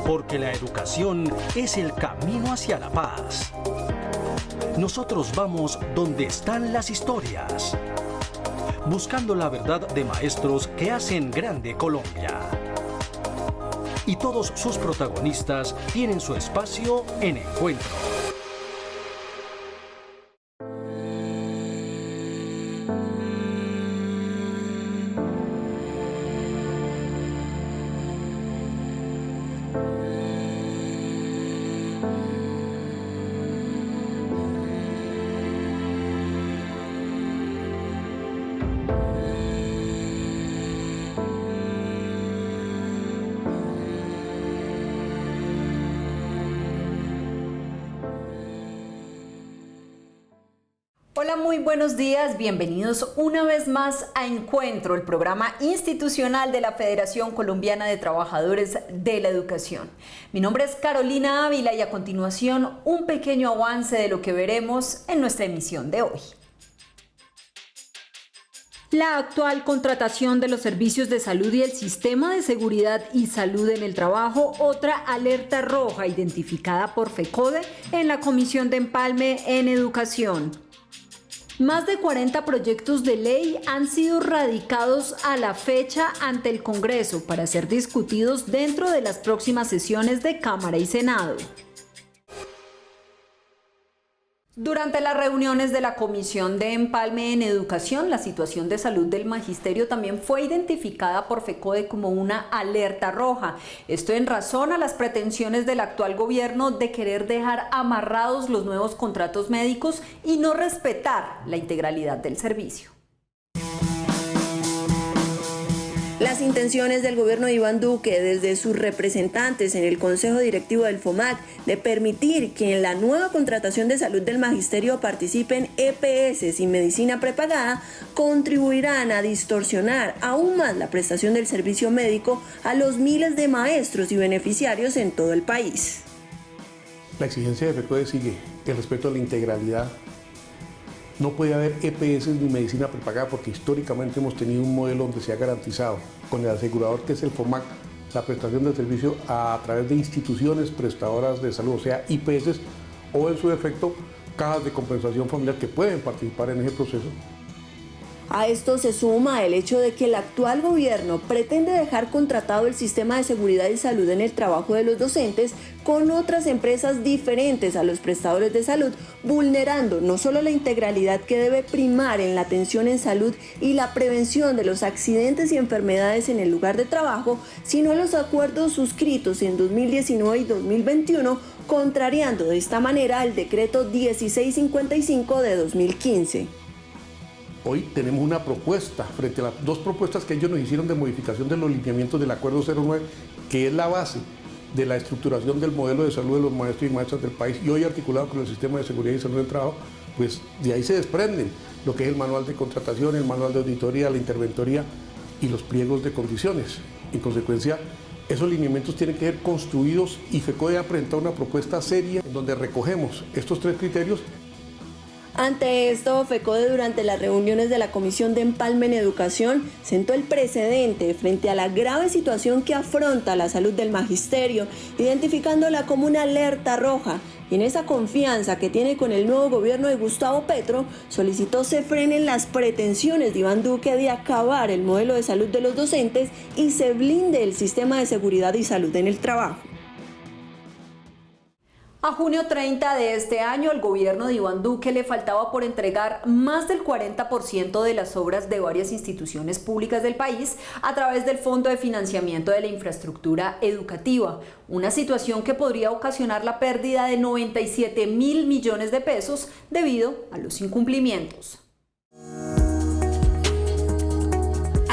porque la educación es el camino hacia la paz. Nosotros vamos donde están las historias, buscando la verdad de maestros que hacen grande Colombia. Y todos sus protagonistas tienen su espacio en Encuentro. Hola, muy buenos días, bienvenidos una vez más a Encuentro, el programa institucional de la Federación Colombiana de Trabajadores de la Educación. Mi nombre es Carolina Ávila y a continuación un pequeño avance de lo que veremos en nuestra emisión de hoy. La actual contratación de los servicios de salud y el sistema de seguridad y salud en el trabajo, otra alerta roja identificada por FECODE en la Comisión de Empalme en Educación. Más de 40 proyectos de ley han sido radicados a la fecha ante el Congreso para ser discutidos dentro de las próximas sesiones de Cámara y Senado. Durante las reuniones de la Comisión de Empalme en Educación, la situación de salud del magisterio también fue identificada por FECODE como una alerta roja. Esto en razón a las pretensiones del actual gobierno de querer dejar amarrados los nuevos contratos médicos y no respetar la integralidad del servicio. Las intenciones del gobierno de Iván Duque desde sus representantes en el Consejo Directivo del FOMAC de permitir que en la nueva contratación de salud del magisterio participen EPS y medicina prepagada contribuirán a distorsionar aún más la prestación del servicio médico a los miles de maestros y beneficiarios en todo el país. La exigencia de FECODE sigue el respeto a la integralidad. No puede haber EPS ni medicina prepagada porque históricamente hemos tenido un modelo donde se ha garantizado con el asegurador que es el FOMAC la prestación del servicio a través de instituciones prestadoras de salud, o sea IPS o en su defecto cajas de compensación familiar que pueden participar en ese proceso. A esto se suma el hecho de que el actual gobierno pretende dejar contratado el sistema de seguridad y salud en el trabajo de los docentes con otras empresas diferentes a los prestadores de salud, vulnerando no solo la integralidad que debe primar en la atención en salud y la prevención de los accidentes y enfermedades en el lugar de trabajo, sino los acuerdos suscritos en 2019 y 2021, contrariando de esta manera el decreto 1655 de 2015. Hoy tenemos una propuesta, frente a las dos propuestas que ellos nos hicieron de modificación de los lineamientos del Acuerdo 09, que es la base de la estructuración del modelo de salud de los maestros y maestras del país, y hoy articulado con el sistema de seguridad y salud del trabajo, pues de ahí se desprenden lo que es el manual de contratación, el manual de auditoría, la interventoría y los pliegos de condiciones. En consecuencia, esos lineamientos tienen que ser construidos y FECODE ha presentado una propuesta seria en donde recogemos estos tres criterios. Ante esto, FECODE durante las reuniones de la Comisión de Empalme en Educación sentó el precedente frente a la grave situación que afronta la salud del magisterio, identificándola como una alerta roja, y en esa confianza que tiene con el nuevo gobierno de Gustavo Petro, solicitó se frenen las pretensiones de Iván Duque de acabar el modelo de salud de los docentes y se blinde el sistema de seguridad y salud en el trabajo. A junio 30 de este año, el gobierno de Iván Duque le faltaba por entregar más del 40% de las obras de varias instituciones públicas del país a través del Fondo de Financiamiento de la Infraestructura Educativa, una situación que podría ocasionar la pérdida de 97.000 millones de pesos debido a los incumplimientos.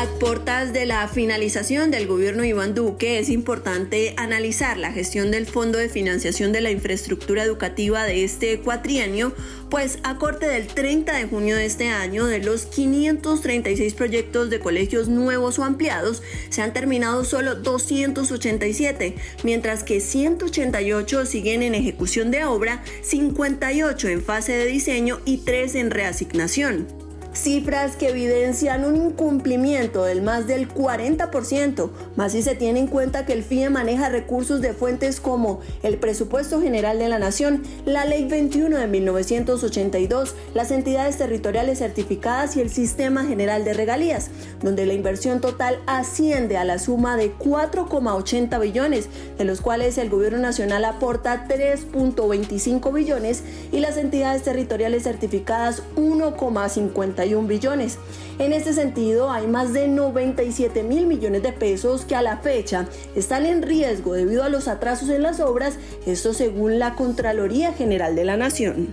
A portas de la finalización del gobierno de Iván Duque, es importante analizar la gestión del Fondo de Financiación de la Infraestructura Educativa de este cuatrienio, pues a corte del 30 de junio de este año, de los 536 proyectos de colegios nuevos o ampliados, se han terminado solo 287, mientras que 188 siguen en ejecución de obra, 58 en fase de diseño y 3 en reasignación. Cifras que evidencian un incumplimiento del más del 40%, más si se tiene en cuenta que el FIE maneja recursos de fuentes como el Presupuesto General de la Nación, la Ley 21 de 1982, las entidades territoriales certificadas y el Sistema General de Regalías, donde la inversión total asciende a la suma de 4,80 billones, de los cuales el Gobierno Nacional aporta 3,25 billones y las entidades territoriales certificadas 1,51 billones. En este sentido, hay más de 97.000 millones de pesos que a la fecha están en riesgo debido a los atrasos en las obras, esto según la Contraloría General de la Nación.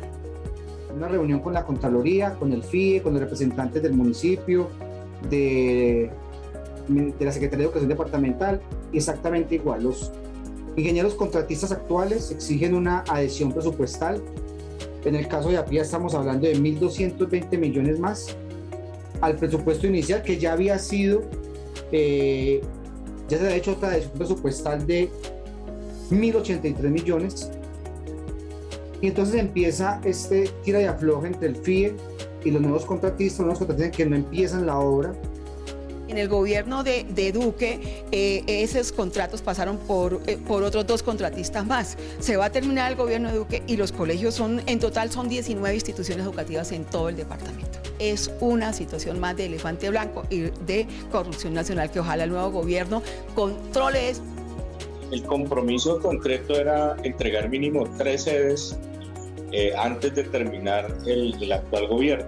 Una reunión con la Contraloría, con el FIE, con los representantes del municipio, de la Secretaría de Educación Departamental, exactamente igual. Los ingenieros contratistas actuales exigen una adhesión presupuestal. En el caso de APIA estamos hablando de 1.220 millones más al presupuesto inicial, que ya había sido, ya se había hecho otra adhesión presupuestal de 1.083 millones. Y entonces empieza este tira y afloja entre el FIE y los nuevos contratistas que no empiezan la obra. En el gobierno de Duque, esos contratos pasaron por otros 2 contratistas más. Se va a terminar el gobierno de Duque y los colegios en total son 19 instituciones educativas en todo el departamento. Es una situación más de elefante blanco y de corrupción nacional que ojalá el nuevo gobierno controle eso. El compromiso concreto era entregar mínimo 3 sedes antes de terminar el actual gobierno,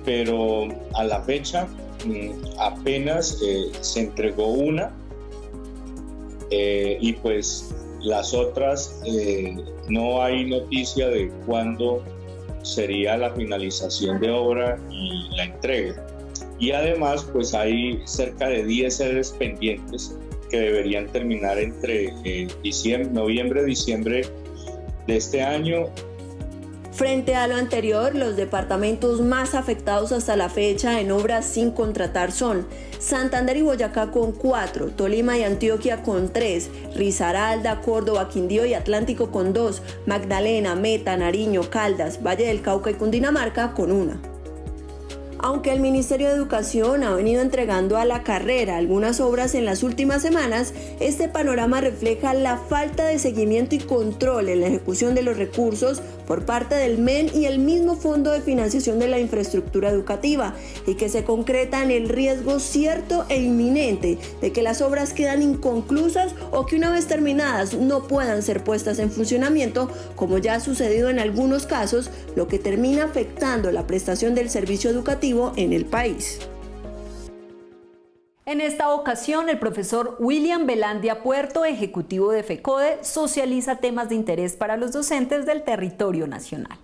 pero a la fecha apenas se entregó una y pues las otras no hay noticia de cuándo sería la finalización de obra y la entrega. Y además pues hay cerca de 10 sedes pendientes que deberían terminar entre noviembre, diciembre de este año. Frente a lo anterior, los departamentos más afectados hasta la fecha en obras sin contratar son Santander y Boyacá con 4, Tolima y Antioquia con 3, Risaralda, Córdoba, Quindío y Atlántico con 2, Magdalena, Meta, Nariño, Caldas, Valle del Cauca y Cundinamarca con 1. Aunque el Ministerio de Educación ha venido entregando a la carrera algunas obras en las últimas semanas, este panorama refleja la falta de seguimiento y control en la ejecución de los recursos por parte del MEN y el mismo Fondo de Financiación de la Infraestructura Educativa, y que se concreta en el riesgo cierto e inminente de que las obras quedan inconclusas o que una vez terminadas no puedan ser puestas en funcionamiento, como ya ha sucedido en algunos casos, lo que termina afectando la prestación del servicio educativo en el país. En esta ocasión, el profesor William Velandia Puerto, ejecutivo de FECODE, socializa temas de interés para los docentes del territorio nacional.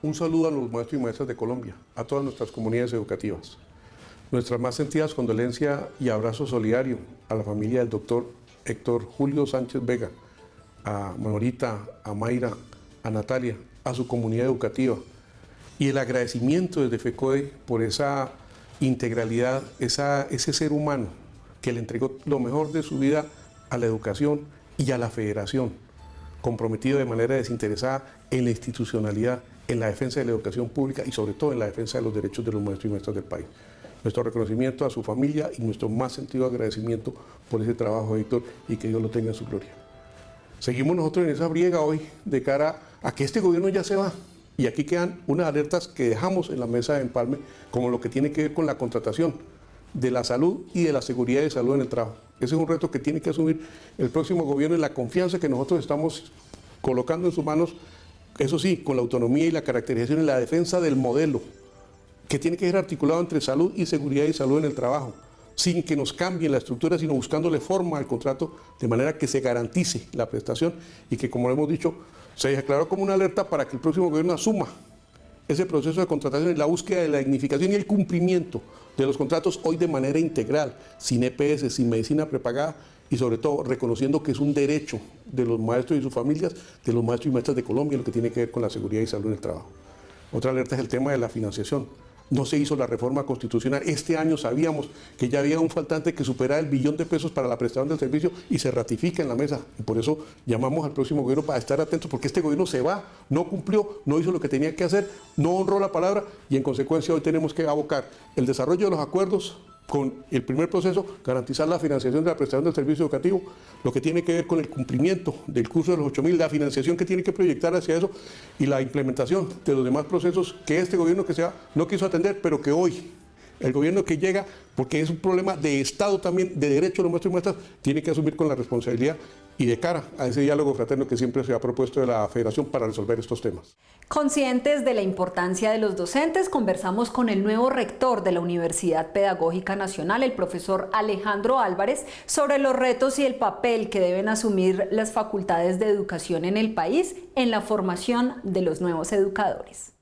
Un saludo a los maestros y maestras de Colombia, a todas nuestras comunidades educativas. Nuestras más sentidas condolencias y abrazo solidario a la familia del doctor Héctor Julio Sánchez Vega, a Maurita, a Mayra, a Natalia, a su comunidad educativa, y el agradecimiento desde FECODE por esa integralidad, ese ser humano que le entregó lo mejor de su vida a la educación y a la federación, comprometido de manera desinteresada en la institucionalidad, en la defensa de la educación pública y sobre todo en la defensa de los derechos de los maestros y maestras del país. Nuestro reconocimiento a su familia y nuestro más sentido agradecimiento por ese trabajo, Héctor, y que Dios lo tenga en su gloria. Seguimos nosotros en esa briega hoy de cara a que este gobierno ya se va. Y aquí quedan unas alertas que dejamos en la mesa de empalme, como lo que tiene que ver con la contratación de la salud y de la seguridad de salud en el trabajo. Ese es un reto que tiene que asumir el próximo gobierno y la confianza que nosotros estamos colocando en sus manos, eso sí, con la autonomía y la caracterización y la defensa del modelo, que tiene que ser articulado entre salud y seguridad y salud en el trabajo, sin que nos cambie la estructura, sino buscándole forma al contrato de manera que se garantice la prestación y que, como lo hemos dicho, se declaró como una alerta para que el próximo gobierno asuma ese proceso de contratación y la búsqueda de la dignificación y el cumplimiento de los contratos hoy de manera integral, sin EPS, sin medicina prepagada y sobre todo reconociendo que es un derecho de los maestros y sus familias, de los maestros y maestras de Colombia, lo que tiene que ver con la seguridad y salud en el trabajo. Otra alerta es el tema de la financiación. no se hizo la reforma constitucional. Este año sabíamos que ya había un faltante que superaba el billón de pesos para la prestación del servicio y se ratifica en la mesa. Y por eso llamamos al próximo gobierno para estar atentos, porque este gobierno se va, no cumplió, no hizo lo que tenía que hacer, no honró la palabra y en consecuencia hoy tenemos que abocar el desarrollo de los acuerdos con el primer proceso, garantizar la financiación de la prestación del servicio educativo, lo que tiene que ver con el cumplimiento del curso de los 8.000, la financiación que tiene que proyectar hacia eso y la implementación de los demás procesos que este gobierno que sea no quiso atender, pero que hoy el gobierno que llega, porque es un problema de Estado también, de derecho de los maestros y maestras, tiene que asumir con la responsabilidad y de cara a ese diálogo fraterno que siempre se ha propuesto de la Federación para resolver estos temas. Conscientes de la importancia de los docentes, conversamos con el nuevo rector de la Universidad Pedagógica Nacional, el profesor Alejandro Álvarez, sobre los retos y el papel que deben asumir las facultades de educación en el país en la formación de los nuevos educadores.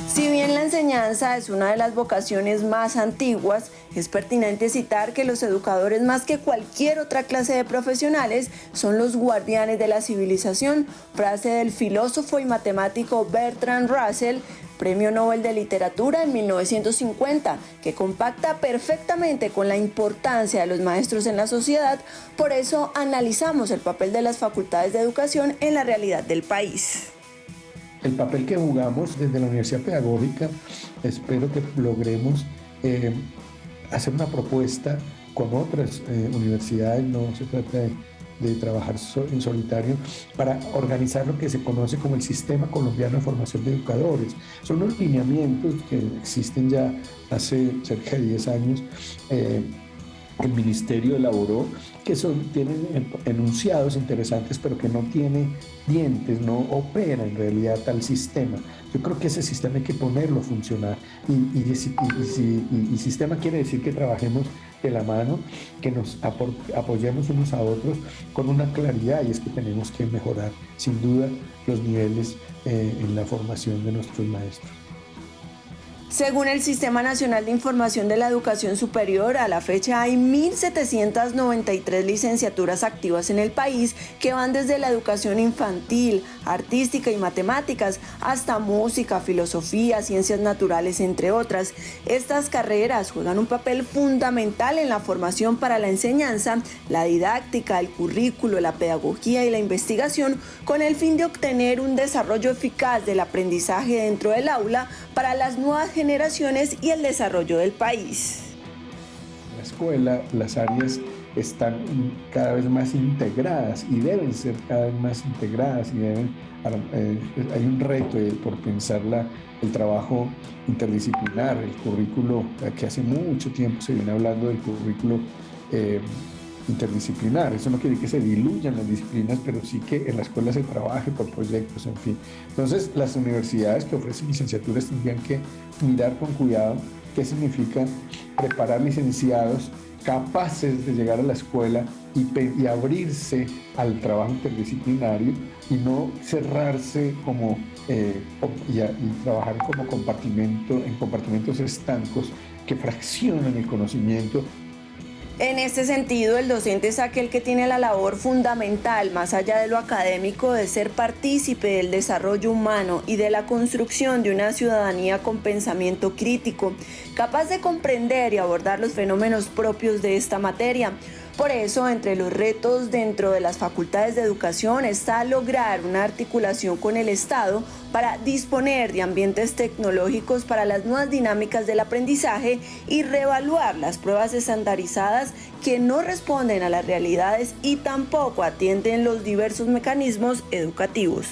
Si bien la enseñanza es una de las vocaciones más antiguas, es pertinente citar que los educadores, más que cualquier otra clase de profesionales, son los guardianes de la civilización, frase del filósofo y matemático Bertrand Russell, Premio Nobel de Literatura en 1950, que compacta perfectamente con la importancia de los maestros en la sociedad. Por eso analizamos el papel de las facultades de educación en la realidad del país. El papel que jugamos desde la Universidad Pedagógica, espero que logremos hacer una propuesta con otras universidades, no se trata de trabajar en solitario, para organizar lo que se conoce como el Sistema Colombiano de Formación de Educadores. Son unos lineamientos que existen ya hace cerca de 10 años, el Ministerio elaboró, que tienen enunciados interesantes, pero que no tiene dientes, no opera en realidad tal sistema. Yo creo que ese sistema hay que ponerlo a funcionar. Y sistema quiere decir que trabajemos de la mano, que nos apoyemos unos a otros con una claridad, y es que tenemos que mejorar, sin duda, los niveles en la formación de nuestros maestros. Según el Sistema Nacional de Información de la Educación Superior, a la fecha hay 1.793 licenciaturas activas en el país que van desde la educación infantil, artística y matemáticas hasta música, filosofía, ciencias naturales, entre otras. Estas carreras juegan un papel fundamental en la formación para la enseñanza, la didáctica, el currículo, la pedagogía y la investigación, con el fin de obtener un desarrollo eficaz del aprendizaje dentro del aula para las nuevas generaciones y el desarrollo del país. En la escuela, las áreas están cada vez más integradas y deben ser cada vez más integradas y hay un reto por pensar el trabajo interdisciplinar, el currículo, que hace mucho tiempo se viene hablando del currículo interdisciplinar. Eso no quiere decir que se diluyan las disciplinas, pero sí que en la escuela se trabaje por proyectos, en fin. Entonces, las universidades que ofrecen licenciaturas tendrían que mirar con cuidado qué significa preparar licenciados capaces de llegar a la escuela y abrirse al trabajo interdisciplinario y no cerrarse y trabajar como en compartimentos estancos que fraccionan el conocimiento. En este sentido, el docente es aquel que tiene la labor fundamental, más allá de lo académico, de ser partícipe del desarrollo humano y de la construcción de una ciudadanía con pensamiento crítico, capaz de comprender y abordar los fenómenos propios de esta materia. Por eso, entre los retos dentro de las facultades de educación está lograr una articulación con el Estado para disponer de ambientes tecnológicos para las nuevas dinámicas del aprendizaje y reevaluar las pruebas estandarizadas que no responden a las realidades y tampoco atienden los diversos mecanismos educativos.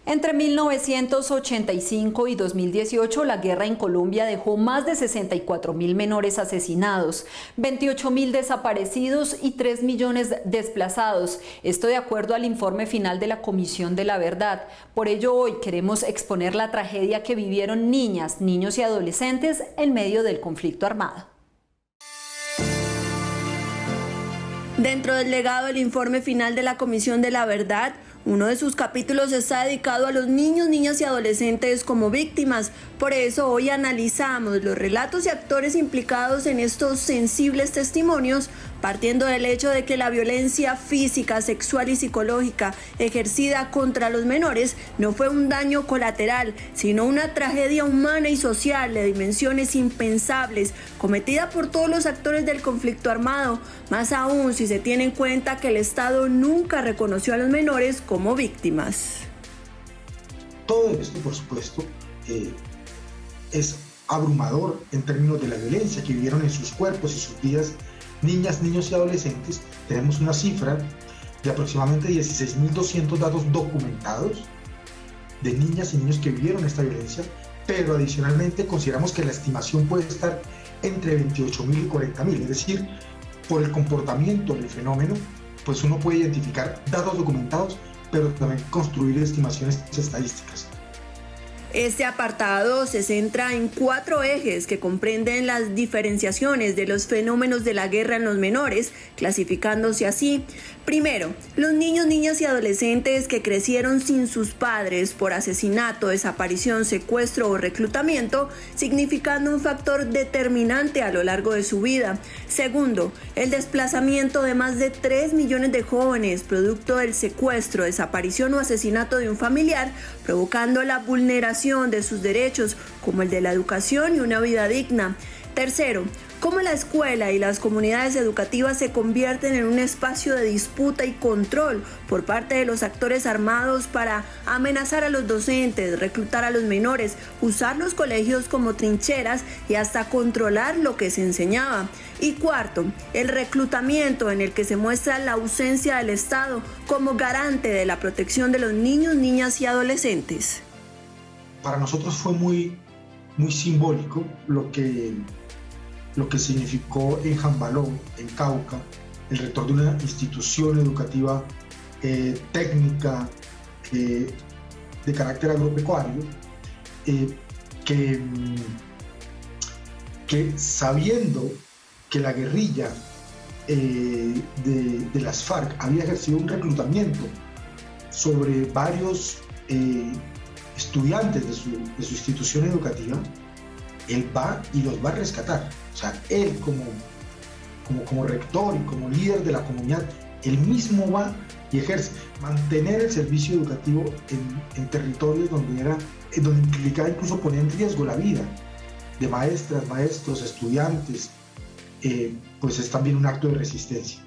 Entre 1985 y 2018, la guerra en Colombia dejó más de 64.000 menores asesinados, 28.000 desaparecidos y 3 millones desplazados. Esto de acuerdo al informe final de la Comisión de la Verdad. Por ello, hoy queremos exponer la tragedia que vivieron niñas, niños y adolescentes en medio del conflicto armado. Dentro del legado del informe final de la Comisión de la Verdad, uno de sus capítulos está dedicado a los niños, niñas y adolescentes como víctimas. Por eso hoy analizamos los relatos y actores implicados en estos sensibles testimonios partiendo del hecho de que la violencia física, sexual y psicológica ejercida contra los menores no fue un daño colateral, sino una tragedia humana y social de dimensiones impensables, cometida por todos los actores del conflicto armado, más aún si se tiene en cuenta que el Estado nunca reconoció a los menores como víctimas. Todo esto, por supuesto, es abrumador en términos de la violencia que vivieron en sus cuerpos y sus vidas niñas, niños y adolescentes. Tenemos una cifra de aproximadamente 16.200 datos documentados de niñas y niños que vivieron esta violencia, pero adicionalmente consideramos que la estimación puede estar entre 28.000 y 40.000, es decir, por el comportamiento del fenómeno, pues uno puede identificar datos documentados, pero también construir estimaciones estadísticas. Este apartado se centra en 4 ejes que comprenden las diferenciaciones de los fenómenos de la guerra en los menores, clasificándose así. Primero, los niños, niñas y adolescentes que crecieron sin sus padres por asesinato, desaparición, secuestro o reclutamiento, significando un factor determinante a lo largo de su vida. Segundo, el desplazamiento de más de 3 millones de jóvenes producto del secuestro, desaparición o asesinato de un familiar, provocando la vulneración de sus derechos, como el de la educación y una vida digna. Tercero, cómo la escuela y las comunidades educativas se convierten en un espacio de disputa y control por parte de los actores armados para amenazar a los docentes, reclutar a los menores, usar los colegios como trincheras y hasta controlar lo que se enseñaba. Y cuarto, el reclutamiento en el que se muestra la ausencia del Estado como garante de la protección de los niños, niñas y adolescentes. Para nosotros fue muy simbólico lo que significó en Jambaló, en Cauca, el rector de una institución educativa técnica de carácter agropecuario, que sabiendo que la guerrilla de las FARC había ejercido un reclutamiento sobre varios estudiantes de su institución educativa, él va y los va a rescatar. O sea, él como rector y como líder de la comunidad, él mismo va y ejerce. Mantener el servicio educativo en territorios donde implicaba incluso poner en riesgo la vida de maestras, maestros, estudiantes, pues es también un acto de resistencia.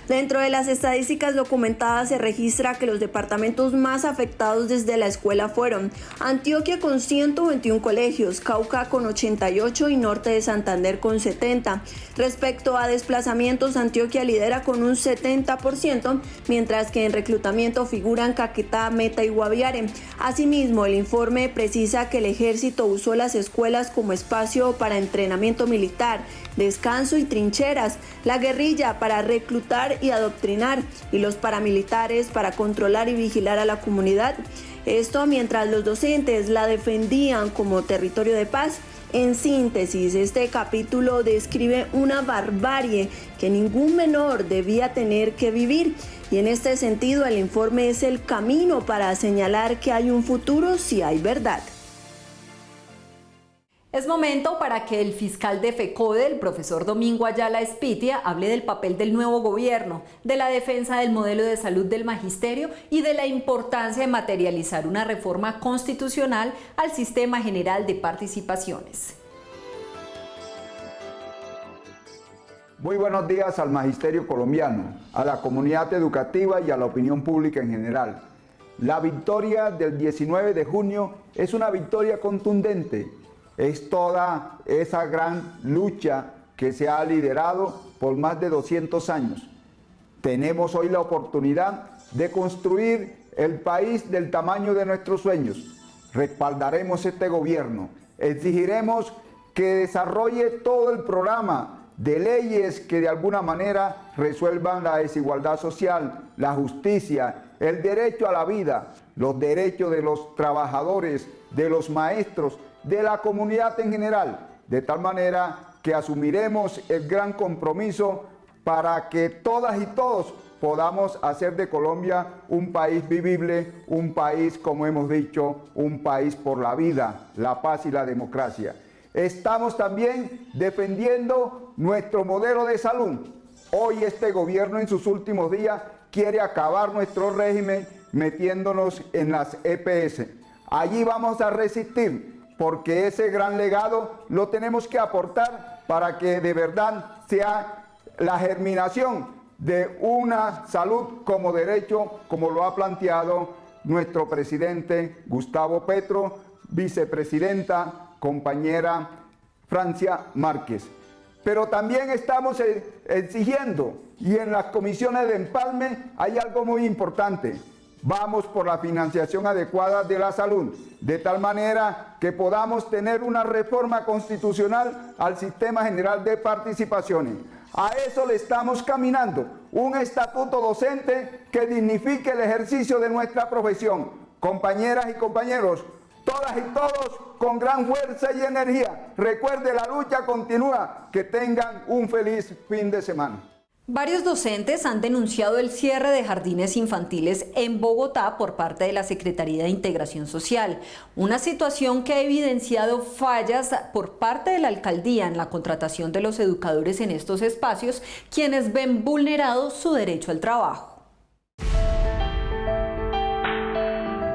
Dentro de las estadísticas documentadas se registra que los departamentos más afectados desde la escuela fueron Antioquia con 121 colegios, Cauca con 88 y Norte de Santander con 70. Respecto a desplazamientos, Antioquia lidera con un 70%, mientras que en reclutamiento figuran Caquetá, Meta y Guaviare. Asimismo, el informe precisa que el ejército usó las escuelas como espacio para entrenamiento militar, descanso y trincheras, la guerrilla para reclutar y adoctrinar y los paramilitares para controlar y vigilar a la comunidad. Esto mientras los docentes la defendían como territorio de paz. En síntesis, este capítulo describe una barbarie que ningún menor debía tener que vivir, y en este sentido el informe es el camino para señalar que hay un futuro si hay verdad. Es momento para que el fiscal de FECODE, el profesor Domingo Ayala Espitia, hable del papel del nuevo gobierno, de la defensa del modelo de salud del magisterio y de la importancia de materializar una reforma constitucional al sistema general de participaciones. Muy buenos días al magisterio colombiano, a la comunidad educativa y a la opinión pública en general. La victoria del 19 de junio es una victoria contundente. Es toda esa gran lucha que se ha liderado por más de 200 años. Tenemos hoy la oportunidad de construir el país del tamaño de nuestros sueños. Respaldaremos este gobierno, exigiremos que desarrolle todo el programa de leyes que de alguna manera resuelvan la desigualdad social, la justicia, el derecho a la vida, los derechos de los trabajadores, de los maestros, de la comunidad en general, de tal manera que asumiremos el gran compromiso para que todas y todos podamos hacer de Colombia un país vivible, un país, como hemos dicho, un país por la vida, la paz y la democracia. Estamos también defendiendo nuestro modelo de salud, Hoy este gobierno en sus últimos días quiere acabar nuestro régimen metiéndonos en las EPS. Allí vamos a resistir, porque ese gran legado lo tenemos que aportar para que de verdad sea la germinación de una salud como derecho, como lo ha planteado nuestro presidente Gustavo Petro, vicepresidenta, compañera Francia Márquez. Pero también estamos exigiendo, y en las comisiones de empalme hay algo muy importante. Vamos por la financiación adecuada de la salud, de tal manera que podamos tener una reforma constitucional al Sistema General de Participaciones. A eso le estamos caminando, un estatuto docente que dignifique el ejercicio de nuestra profesión. Compañeras y compañeros, todas y todos con gran fuerza y energía. Recuerde, la lucha continúa. Que tengan un feliz fin de semana. Varios docentes han denunciado el cierre de jardines infantiles en Bogotá por parte de la Secretaría de Integración Social, una situación que ha evidenciado fallas por parte de la alcaldía en la contratación de los educadores en estos espacios, quienes ven vulnerado su derecho al trabajo.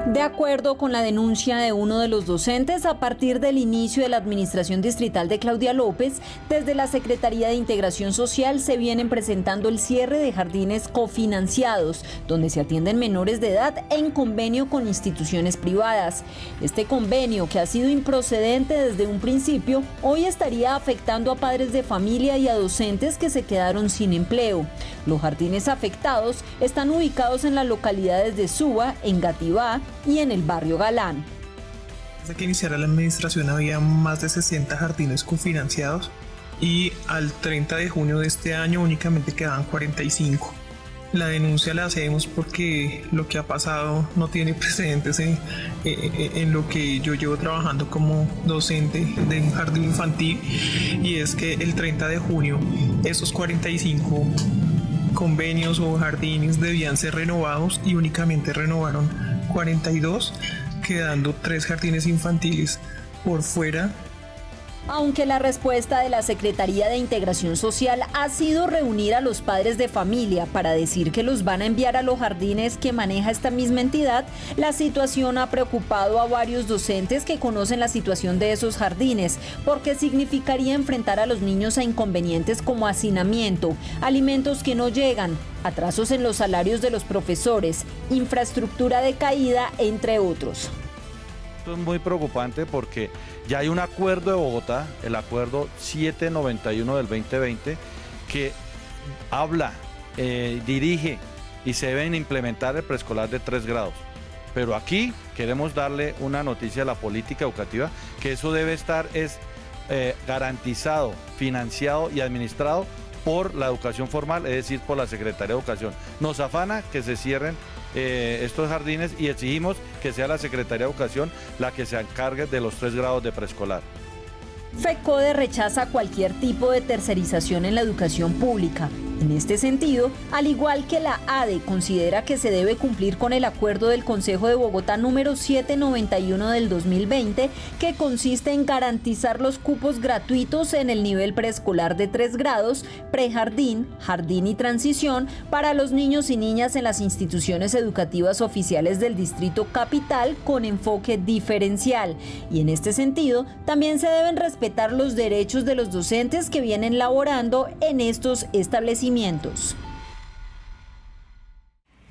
De acuerdo con la denuncia de uno de los docentes, a partir del inicio de la administración distrital de Claudia López, desde la Secretaría de Integración Social se vienen presentando el cierre de jardines cofinanciados, donde se atienden menores de edad en convenio con instituciones privadas. Este convenio, que ha sido improcedente desde un principio, hoy estaría afectando a padres de familia y a docentes que se quedaron sin empleo. Los jardines afectados están ubicados en las localidades de Suba, Engativá y en el barrio Galán. Desde que iniciara la administración había más de 60 jardines cofinanciados y al 30 de junio de este año únicamente quedaban 45. La denuncia la hacemos porque lo que ha pasado no tiene precedentes en lo que yo llevo trabajando como docente de un jardín infantil, y es que el 30 de junio esos 45 convenios o jardines debían ser renovados y únicamente renovaron 42, quedando 3 jardines infantiles por fuera. Aunque la respuesta de la Secretaría de Integración Social ha sido reunir a los padres de familia para decir que los van a enviar a los jardines que maneja esta misma entidad, la situación ha preocupado a varios docentes que conocen la situación de esos jardines, porque significaría enfrentar a los niños a inconvenientes como hacinamiento, alimentos que no llegan, atrasos en los salarios de los profesores, infraestructura decaída, entre otros. Esto es muy preocupante porque ya hay un acuerdo de Bogotá, el acuerdo 791 del 2020, que habla, dirige y se deben implementar el preescolar de 3 grados. Pero aquí queremos darle una noticia a la política educativa, que eso debe estar garantizado, financiado y administrado por la educación formal, es decir, por la Secretaría de Educación. Nos afana que se cierren estos jardines y exigimos que sea la Secretaría de Educación la que se encargue de los 3 grados de preescolar. FECODE rechaza cualquier tipo de tercerización en la educación pública. En este sentido, al igual que la ADE, considera que se debe cumplir con el acuerdo del Consejo de Bogotá número 791 del 2020, que consiste en garantizar los cupos gratuitos en el nivel preescolar de 3 grados, prejardín, jardín y transición para los niños y niñas en las instituciones educativas oficiales del Distrito Capital con enfoque diferencial. Y en este sentido, también se deben respetar los derechos de los docentes que vienen laborando en estos establecimientos.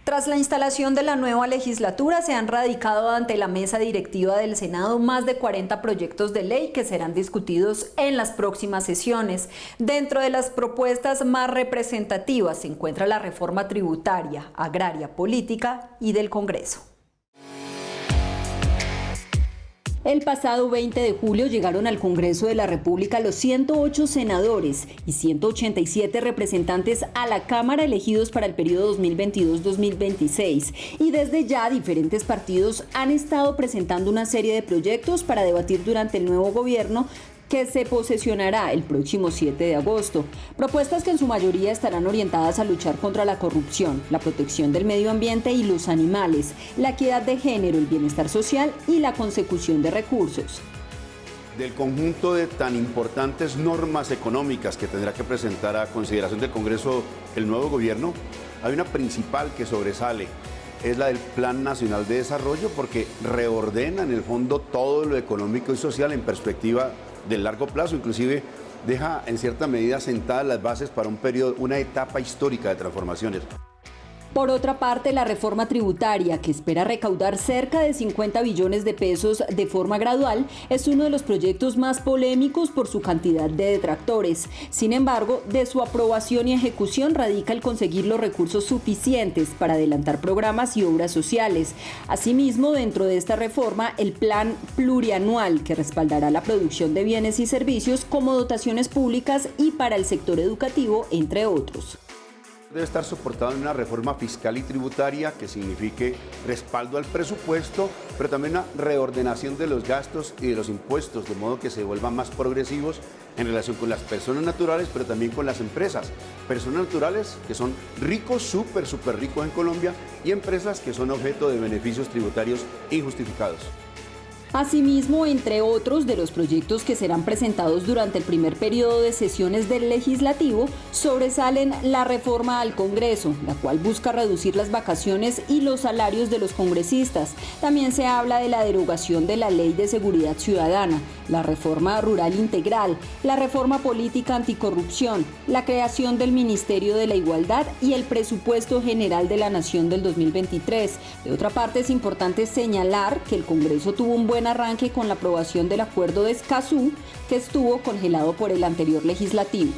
Tras la instalación de la nueva legislatura, se han radicado ante la mesa directiva del Senado más de 40 proyectos de ley que serán discutidos en las próximas sesiones. Dentro de las propuestas más representativas se encuentra la reforma tributaria, agraria, política y del Congreso. El pasado 20 de julio llegaron al Congreso de la República los 108 senadores y 187 representantes a la Cámara elegidos para el periodo 2022-2026, y desde ya diferentes partidos han estado presentando una serie de proyectos para debatir durante el nuevo gobierno que se posesionará el próximo 7 de agosto. Propuestas que en su mayoría estarán orientadas a luchar contra la corrupción, la protección del medio ambiente y los animales, la equidad de género, el bienestar social y la consecución de recursos. del conjunto de tan importantes normas económicas que tendrá que presentar a consideración del Congreso el nuevo gobierno, hay una principal que sobresale, es la del Plan Nacional de Desarrollo, porque reordena en el fondo todo lo económico y social en perspectiva del largo plazo, inclusive deja en cierta medida sentadas las bases para un periodo, una etapa histórica de transformaciones. Por otra parte, la reforma tributaria, que espera recaudar cerca de 50 billones de pesos de forma gradual, es uno de los proyectos más polémicos por su cantidad de detractores. Sin embargo, de su aprobación y ejecución radica el conseguir los recursos suficientes para adelantar programas y obras sociales. Asimismo, dentro de esta reforma, el plan plurianual, que respaldará la producción de bienes y servicios como dotaciones públicas y para el sector educativo, entre otros. Debe estar soportado en una reforma fiscal y tributaria que signifique respaldo al presupuesto, pero también una reordenación de los gastos y de los impuestos, de modo que se vuelvan más progresivos en relación con las personas naturales, pero también con las empresas. Personas naturales que son ricos, súper ricos en Colombia, y empresas que son objeto de beneficios tributarios injustificados. Asimismo, entre otros de los proyectos que serán presentados durante el primer periodo de sesiones del Legislativo, sobresalen la reforma al Congreso, la cual busca reducir las vacaciones y los salarios de los congresistas. También se habla de la derogación de la Ley de Seguridad Ciudadana, la reforma rural integral, la reforma política anticorrupción, la creación del Ministerio de la Igualdad y el presupuesto general de la Nación del 2023. De otra parte, es importante señalar que el Congreso tuvo un buen arranque con la aprobación del acuerdo de Escazú, que estuvo congelado por el anterior legislativo.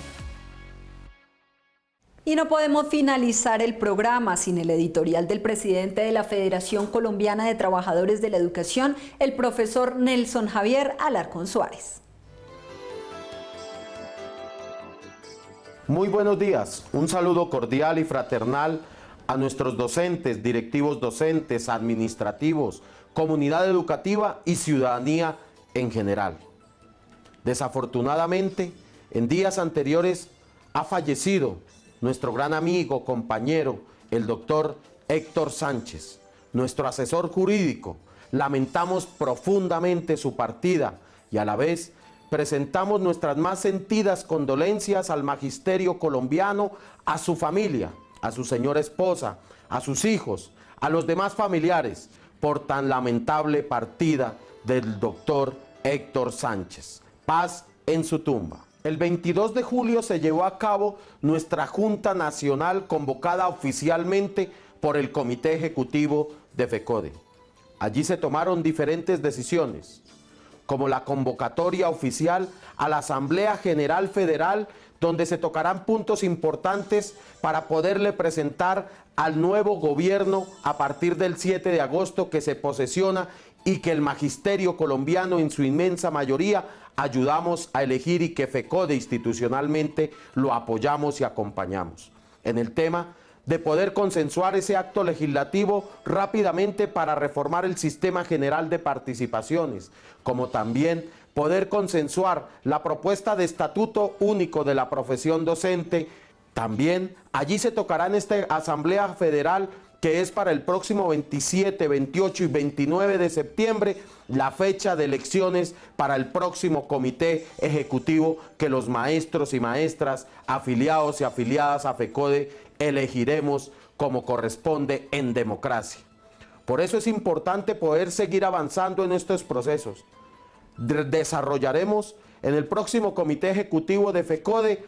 Y no podemos finalizar el programa sin el editorial del presidente de la Federación Colombiana de Trabajadores de la Educación, el profesor Nelson Javier Alarcón Suárez. Muy buenos días, un saludo cordial y fraternal a nuestros docentes, directivos docentes, administrativos, comunidad educativa y ciudadanía en general. Desafortunadamente, en días anteriores ha fallecido nuestro gran amigo, compañero, el doctor Héctor Sánchez, nuestro asesor jurídico. Lamentamos profundamente su partida y a la vez presentamos nuestras más sentidas condolencias al magisterio colombiano, a su familia, a su señora esposa, a sus hijos, a los demás familiares, por tan lamentable partida del doctor Héctor Sánchez. Paz en su tumba. El 22 de julio se llevó a cabo nuestra Junta Nacional convocada oficialmente por el Comité Ejecutivo de FECODE. Allí se tomaron diferentes decisiones, como la convocatoria oficial a la Asamblea General Federal, donde se tocarán puntos importantes para poderle presentar al nuevo gobierno a partir del 7 de agosto que se posesiona y que el magisterio colombiano en su inmensa mayoría ayudamos a elegir y que FECODE institucionalmente lo apoyamos y acompañamos. En el tema de poder consensuar ese acto legislativo rápidamente para reformar el sistema general de participaciones, como también poder consensuar la propuesta de estatuto único de la profesión docente. También allí se tocará en esta Asamblea Federal, que es para el próximo 27, 28 y 29 de septiembre, la fecha de elecciones para el próximo comité ejecutivo que los maestros y maestras afiliados y afiliadas a FECODE elegiremos como corresponde en democracia. Por eso es importante poder seguir avanzando en estos procesos. Desarrollaremos en el próximo comité ejecutivo de FECODE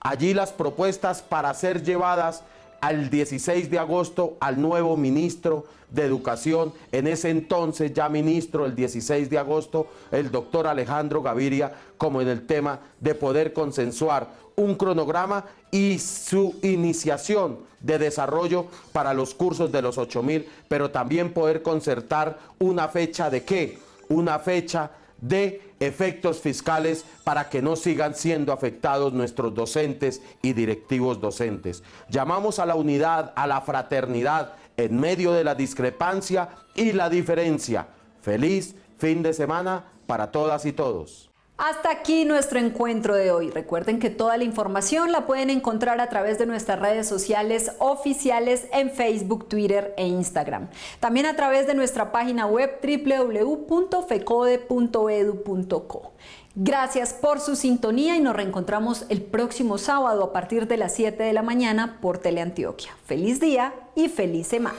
allí las propuestas para ser llevadas al 16 de agosto al nuevo ministro de Educación, en ese entonces ya ministro el 16 de agosto, el doctor Alejandro Gaviria, como en el tema de poder consensuar un cronograma y su iniciación de desarrollo para los cursos de los 8.000, pero también poder concertar una fecha de ¿qué? Una fecha de efectos fiscales para que no sigan siendo afectados nuestros docentes y directivos docentes. Llamamos a la unidad, a la fraternidad en medio de la discrepancia y la diferencia. Feliz fin de semana para todas y todos. Hasta aquí nuestro encuentro de hoy. Recuerden que toda la información la pueden encontrar a través de nuestras redes sociales oficiales en Facebook, Twitter e Instagram. También a través de nuestra página web www.fecode.edu.co. Gracias por su sintonía y nos reencontramos el próximo sábado a partir de las 7 de la mañana por Teleantioquia. Feliz día y feliz semana.